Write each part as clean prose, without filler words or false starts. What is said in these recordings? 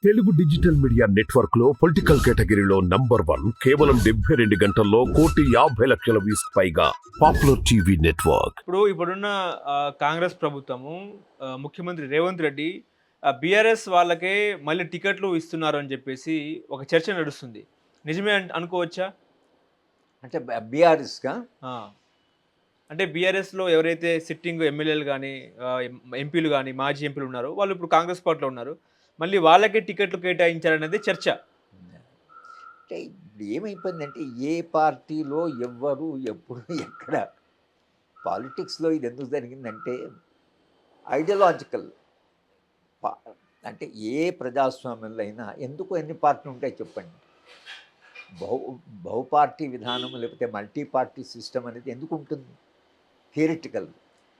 Telugu digital media network లో political కేటగిరీలో number 1 కేవలం 72 గంటల్లో 1,50,00,000 వ్యూస్ పైగా పాపులర్ టీవీ నెట్వర్క్. ఇప్పుడున్న కాంగ్రెస్ ప్రభుత్వము ముఖ్యమంత్రి రేవంత్ రెడ్డి బీఆర్ఎస్ వాళ్ళకే మళ్ళీ టికెట్లు ఇస్తున్నారు అని చెప్పేసి ఒక చర్చ నడుస్తుంది. నిజమే అనుకోవచ్చా? అంటే బీఆర్ఎస్‌కా? ఆ! అంటే బీఆర్ఎస్‌లో ఎవరైతే సిట్టింగ్ ఎమ్మెల్యేలు గాని, ఎంపీలు గాని, మాజీ ఎంపీలు ఉన్నారో వాళ్ళు ఇప్పుడు కాంగ్రెస్ పార్టీలో ఉన్నారు. మళ్ళీ వాళ్ళకే టికెట్లు కేటాయించారనేది చర్చ. అంటే ఇప్పుడు ఏమైపోయిందంటే ఏ పార్టీలో ఎవ్వరు, ఎప్పుడు, ఎక్కడ పాలిటిక్స్‌లో ఇది ఎందుకు జరిగిందంటే ఐడియాలజికల్ పా అంటే ఏ ప్రజాస్వామ్యంలో అయినా ఎందుకు ఎన్ని పార్టీలు ఉంటాయి చెప్పండి. బహు బహుపార్టీ విధానం లేకపోతే మల్టీ పార్టీ సిస్టమ్ అనేది ఎందుకు ఉంటుంది? థియరిటికల్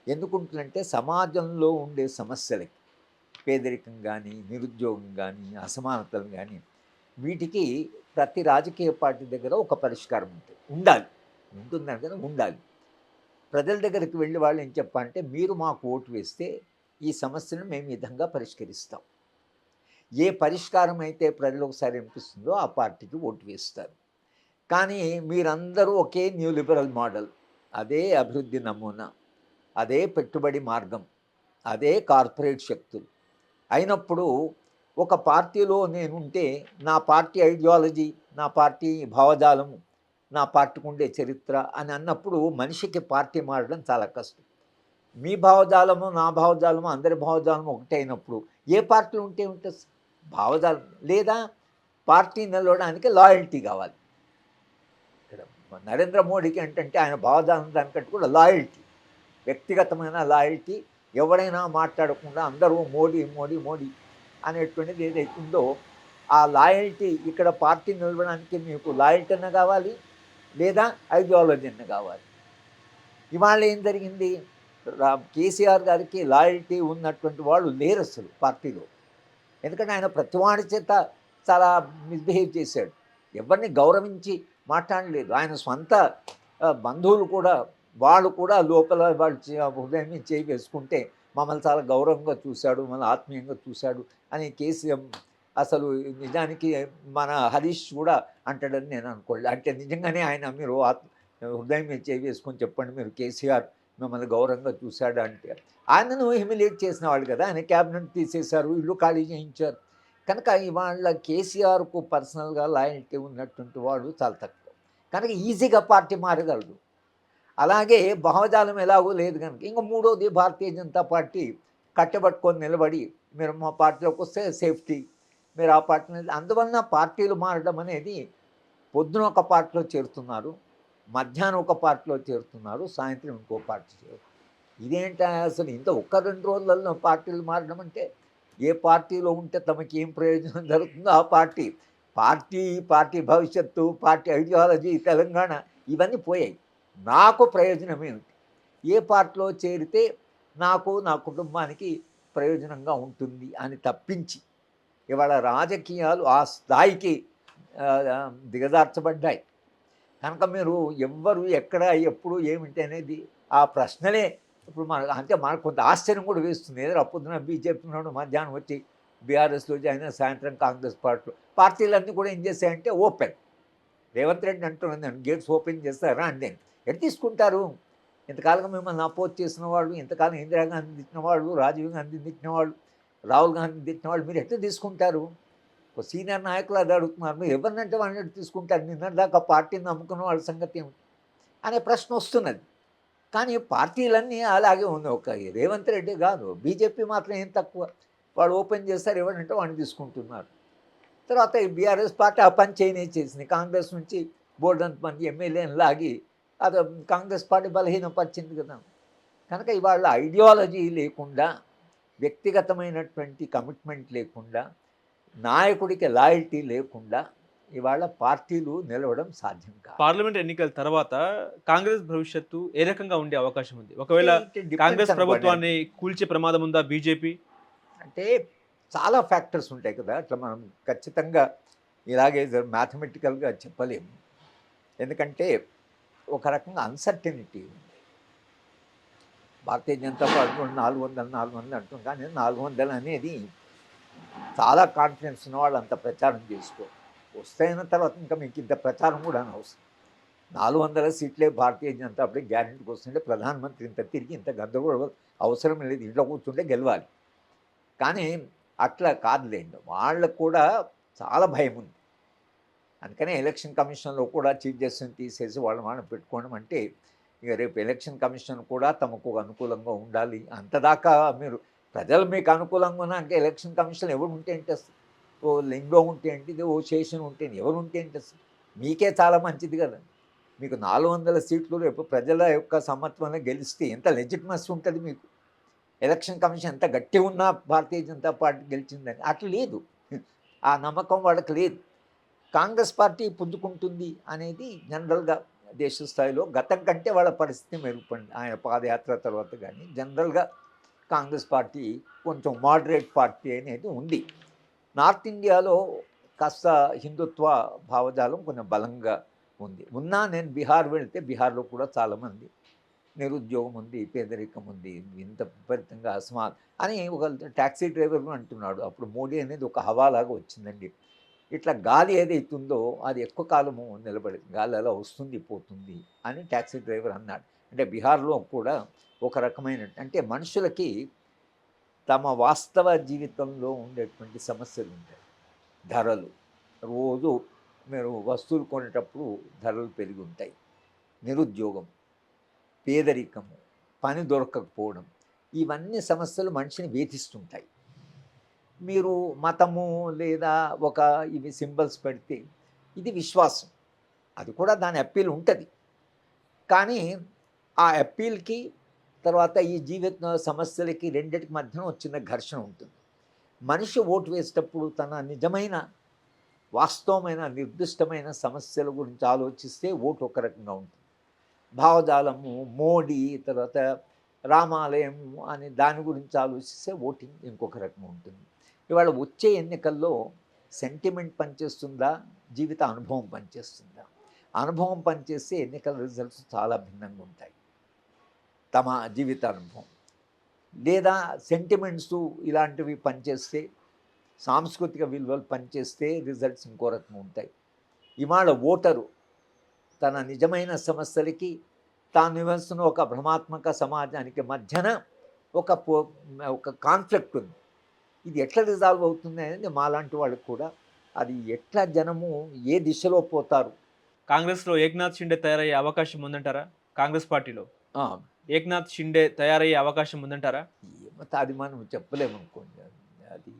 ఎందుకు ఉంటుందంటే సమాజంలో ఉండే సమస్యలకి పేదరికం కానీ, నిరుద్యోగం కానీ, అసమానతలు కానీ వీటికి ప్రతి రాజకీయ పార్టీ దగ్గర ఒక పరిష్కారం ఉంటుంది. ఉంటుందని కదా ఉండాలి. ప్రజల దగ్గరికి వెళ్ళి వాళ్ళు ఏం చెప్పాలంటే మీరు మాకు ఓటు వేస్తే ఈ సమస్యను మేము ఈ విధంగా పరిష్కరిస్తాం. ఏ పరిష్కారం అయితే ప్రజలు ఒకసారి అనిపిస్తుందో ఆ పార్టీకి ఓటు వేస్తారు. కానీ మీరందరూ ఒకే న్యూ లిబరల్ మోడల్, అదే అభివృద్ధి నమూనా, అదే పెట్టుబడి మార్గం, అదే కార్పొరేట్ శక్తులు అయినప్పుడు ఒక పార్టీలో నేనుంటే నా పార్టీ ఐడియాలజీ, నా పార్టీ భావజాలము, నా పార్టీకి ఉండే చరిత్ర అని అన్నప్పుడు మనిషికి పార్టీ మారడం చాలా కష్టం. మీ భావజాలము, నా భావజాలము, అందరి భావజాలము ఒకటే అయినప్పుడు ఏ పార్టీ ఉంటే ఉంటుంది? భావజాలం లేదా పార్టీ నిలవడానికి లాయల్టీ కావాలి. ఇక్కడ నరేంద్ర మోడీకి ఏంటంటే ఆయన భావజాలం దానికంటే కూడా లాయల్టీ, వ్యక్తిగతమైన లాయల్టీ. ఎవరైనా మాట్లాడకుండా అందరూ మోడీ మోడీ మోడీ అనేటువంటిది ఏదైతే ఉందో ఆ లాయల్టీ, ఇక్కడ పార్టీ నిలవడానికి మీకు లాయల్టీ అన్న కావాలి లేదా ఐడియాలజీ అన్న కావాలి. ఇవాళ ఏం జరిగింది? కేసీఆర్ గారికి లాయల్టీ ఉన్నటువంటి వాళ్ళు లేరు అసలు పార్టీలో. ఎందుకంటే ఆయన ప్రతివాడి చేత చాలా మిస్బిహేవ్ చేశాడు. ఎవరిని గౌరవించి మాట్లాడలేదు. ఆయన సొంత బంధువులు కూడా వాళ్ళు కూడా లోపల వాళ్ళు హృదయం మీద చేయి వేసుకుంటే మమ్మల్ని చాలా గౌరవంగా చూశాడు, మమ్మల్ని ఆత్మీయంగా చూశాడు అని కేసీఆర్ అసలు నిజానికి మన హరీష్ కూడా అంటాడని నేను అనుకోలేదు. అంటే నిజంగానే ఆయన మీరు హృదయం మీద చేయి వేసుకొని చెప్పండి మీరు కేసీఆర్ మిమ్మల్ని గౌరవంగా చూశాడు అంటే. ఆయనను హ్యూమిలియేట్ చేసిన వాళ్ళు కదా, ఆయన క్యాబినెట్ తీసేశారు, ఇల్లు ఖాళీ చేయించారు. కనుక ఇవాళ కేసీఆర్కు పర్సనల్గా లాయల్టీ ఉన్నటువంటి వాడు చాలా తక్కువ. కనుక ఈజీగా పార్టీ మారగలడు. అలాగే భావజాలం ఎలాగో లేదు కనుక ఇంక మూడోది భారతీయ జనతా పార్టీ కట్టబట్టుకొని నిలబడి మీరు మా పార్టీలోకి వస్తే సేఫ్టీ, మీరు ఆ పార్టీ అందువలన పార్టీలు మారడం అనేది పొద్దున ఒక పార్టీలో చేరుతున్నారు, మధ్యాహ్నం ఒక పార్టీలో చేరుతున్నారు, సాయంత్రం ఇంకో పార్టీ చేరుతున్నారు. ఇదేంటి అసలు ఇంత 1-2 రోజులలో పార్టీలు మారడం అంటే ఏ పార్టీలో ఉంటే తమకి ఏం ప్రయోజనం జరుగుతుందో ఆ పార్టీ, పార్టీ పార్టీ భవిష్యత్తు, పార్టీ ఐడియాలజీ, తెలంగాణ ఇవన్నీ పోయాయి. నాకు ప్రయోజనం ఏమిటి? ఏ పార్టీలో చేరితే నాకు నా కుటుంబానికి ప్రయోజనంగా ఉంటుంది అని తప్పించి ఇవాళ రాజకీయాలు ఆ స్థాయికి దిగజార్చబడ్డాయి. కనుక మీరు ఎవ్వరు ఎక్కడ ఎప్పుడు ఏమిటి అనేది ఆ ప్రశ్నలే ఇప్పుడు మనకు కొంత ఆశ్చర్యం కూడా వేస్తుంది. ఏదో పొద్దున బీజేపీ ఉన్నాడు, మధ్యాహ్నం వచ్చి బీఆర్ఎస్లో జాయిన్, సాయంత్రం కాంగ్రెస్ పార్టీలన్నీ కూడా ఏం చేశాయంటే ఓపెన్. రేవంత్ రెడ్డి అంటున్నాను గేట్స్ ఓపెన్ చేస్తారా అండి. ఎటు తీసుకుంటారు? ఇంతకాలంగా మిమ్మల్ని అపోజ్ చేసిన వాళ్ళు, ఇంతకాలం ఇందిరాగాంధీ తిట్టిన వాళ్ళు, రాజీవ్ గాంధీ తిట్టిన వాళ్ళు, రాహుల్ గాంధీ తిట్టిన వాళ్ళు మీరు ఎట్లా తీసుకుంటారు? ఒక సీనియర్ నాయకులు అది అడుగుతున్నారు. మీరు ఎవరినంటే వాళ్ళని ఎటు తీసుకుంటారు? నిన్నటిదాకా పార్టీని నమ్ముకున్న వాళ్ళ సంగతి ఏమిటి అనే ప్రశ్న వస్తున్నది. కానీ పార్టీలన్నీ అలాగే ఉంది. ఒక రేవంత్ రెడ్డి కాదు, బీజేపీ మాత్రం ఏం తక్కువ. వాళ్ళు ఓపెన్ చేస్తారు, ఎవరంటే వాడిని తీసుకుంటున్నారు. తర్వాత ఈ బీఆర్ఎస్ పార్టీ ఆ పని చేసింది. కాంగ్రెస్ నుంచి బోర్డంత మంది ఎమ్మెల్యేని లాగి అది కాంగ్రెస్ పార్టీ బలహీనపరిచింది కదా. కనుక ఇవాళ ఐడియాలజీ లేకుండా, వ్యక్తిగతమైనటువంటి కమిట్మెంట్ లేకుండా, నాయకుడికి లాయల్టీ లేకుండా ఇవాళ పార్టీలు నిలవడం సాధ్యం కాదు. పార్లమెంట్ ఎన్నికల తర్వాత కాంగ్రెస్ భవిష్యత్తు ఏ రకంగా ఉండే అవకాశం ఉంది? ఒకవేళ కాంగ్రెస్ ప్రభుత్వాన్ని కూల్చే ప్రమాదం ఉందా బీజేపీ? అంటే చాలా ఫ్యాక్టర్స్ ఉంటాయి కదా. అట్లా మనం ఖచ్చితంగా ఇలాగే మ్యాథమెటికల్గా చెప్పలేము. ఎందుకంటే ఒక రకంగా అన్సర్టెనిటీ ఉంది. భారతీయ జనతా పార్టీ 400 400 అంటాం, కానీ 400 అనేది చాలా కాన్ఫిడెన్స్ ఉన్న వాళ్ళు అంత ప్రచారం చేసుకో, వస్తాయిన తర్వాత ఇంకా మీకు ఇంత ప్రచారం కూడా అనవసరం. 400 సీట్లే భారతీయ జనతా పార్టీ గ్యారెంటీకి వస్తుంటే ప్రధానమంత్రి ఇంత తిరిగి ఇంత గందరగోళం అవసరం లేదు, ఇంట్లో కూర్చుంటే గెలవాలి. కానీ అట్లా కాదులేండి, వాళ్ళకు కూడా చాలా భయం ఉంది. అందుకనే ఎలక్షన్ కమిషన్లో కూడా చీఫ్ జస్టిస్ని తీసేసి వాళ్ళని పెట్టుకోవడం అంటే, ఇక రేపు ఎలక్షన్ కమిషన్ కూడా తమకు అనుకూలంగా ఉండాలి. అంతదాకా మీరు ప్రజలు మీకు అనుకూలంగా ఉన్నాక ఎలక్షన్ కమిషన్ ఎవరు ఉంటే ఏంటి అసలు? ఓ లింగం ఉంటే ఏంటిది, ఓ శేషన్ ఉంటే ఎవరు ఉంటే ఏంటి అసలు? మీకే చాలా మంచిది కదా. మీకు 400 సీట్లు రేపు ప్రజల యొక్క సమత్వంలో గెలిస్తే ఎంత లెజిటిమసీ ఉంటుంది మీకు. ఎలక్షన్ కమిషన్ ఎంత గట్టిగా ఉన్నా భారతీయ జనతా పార్టీ గెలిచిందని అట్లా లేదు. ఆ నమ్మకం వాళ్ళకి లేదు. కాంగ్రెస్ పార్టీ పుంజుకుంటుంది అనేది జనరల్గా దేశ స్థాయిలో గతం కంటే వాళ్ళ పరిస్థితి మెరుగుపడింది ఆయన పాదయాత్ర తర్వాత. కానీ జనరల్గా కాంగ్రెస్ పార్టీ కొంచెం మోడరేట్ పార్టీ అనేది ఉంది. నార్త్ ఇండియాలో కాస్త హిందుత్వ భావజాలం కొంచెం బలంగా ఉంది. నేను బీహార్ వెళితే బీహార్లో కూడా చాలామంది నిరుద్యోగం ఉంది, పేదరికం ఉంది, ఇంత విపరీతంగా అని ఒక ట్యాక్సీ డ్రైవర్ అంటున్నాడు. అప్పుడు మోడీ అనేది ఒక హవాలాగా వచ్చిందండి. ఇట్లా గాలి ఏదైతుందో అది ఎక్కువ కాలము నిలబడి గాలి అలా వస్తుంది పోతుంది అని ట్యాక్సీ డ్రైవర్ అన్నాడు. అంటే బీహార్లో కూడా ఒక రకమైన అంటే మనుషులకి తమ వాస్తవ జీవితంలో ఉండేటువంటి సమస్యలు ఉంటాయి. ధరలు, రోజు మీరు వస్తువులు కొనేటప్పుడు ధరలు పెరిగి ఉంటాయి. నిరుద్యోగం, పేదరికము, పని దొరకకపోవడం, ఇవన్నీ సమస్యలు మనిషిని వేధిస్తుంటాయి. మీరు మతము లేదా ఒక ఇవి సింబల్స్ పెడితే ఇది విశ్వాసం, అది కూడా దాని అప్పీల్ ఉంటుంది. కానీ ఆ అప్పీల్కి తర్వాత ఈ జీవిత సమస్యలకి రెండింటికి మధ్యన వచ్చిన ఘర్షణ ఉంటుంది. మనిషి ఓటు వేసేటప్పుడు తన నిజమైన వాస్తవమైన నిర్దిష్టమైన సమస్యల గురించి ఆలోచిస్తే ఓటు ఒక రకంగా ఉంటుంది. భావజాలము, మోడీ తర్వాత రామాలయం అని దాని గురించి ఆలోచిస్తే ఓటింగ్ ఇంకొక రకం ఉంటుంది. ఇవాళ వచ్చే ఎన్నికల్లో సెంటిమెంట్ పనిచేస్తుందా, జీవిత అనుభవం పనిచేస్తుందా? అనుభవం పనిచేస్తే ఎన్నికల రిజల్ట్స్ చాలా భిన్నంగా ఉంటాయి. తమ జీవిత అనుభవం లేదా సెంటిమెంట్స్ ఇలాంటివి పనిచేస్తే, సాంస్కృతిక విలువలు పనిచేస్తే రిజల్ట్స్ ఇంకో రకం ఉంటాయి. ఇవాళ ఓటరు తన నిజమైన సమస్యలకి తాను నివసిస్తున్న ఒక భ్రమాత్మక సమాజానికి మధ్యన ఒక కాన్ఫ్లిక్ట్ ఉంది. ఇది ఎట్లా రిజాల్వ్ అవుతుంది అనేది మాలాంటి వాళ్ళకి కూడా అది ఎట్లా జనము ఏ దిశలో పోతారు. కాంగ్రెస్లో ఏక్నాథ్ షిండే తయారయ్యే అవకాశం ఉందంటారా? కాంగ్రెస్ పార్టీలో ఆ, ఏక్నాథ్ షిండే తయారయ్యే అవకాశం ఉందంటారా? అది మనం చెప్పలేము అనుకోండి. అది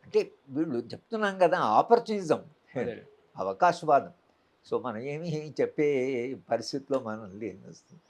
అంటే వీళ్ళు చెప్తున్నాం కదా, ఆపర్చునిజం, అదే. అవకాశవాదం. సో మనం ఏమి చెప్పే పరిస్థితిలో మనం లేని వస్తుంది.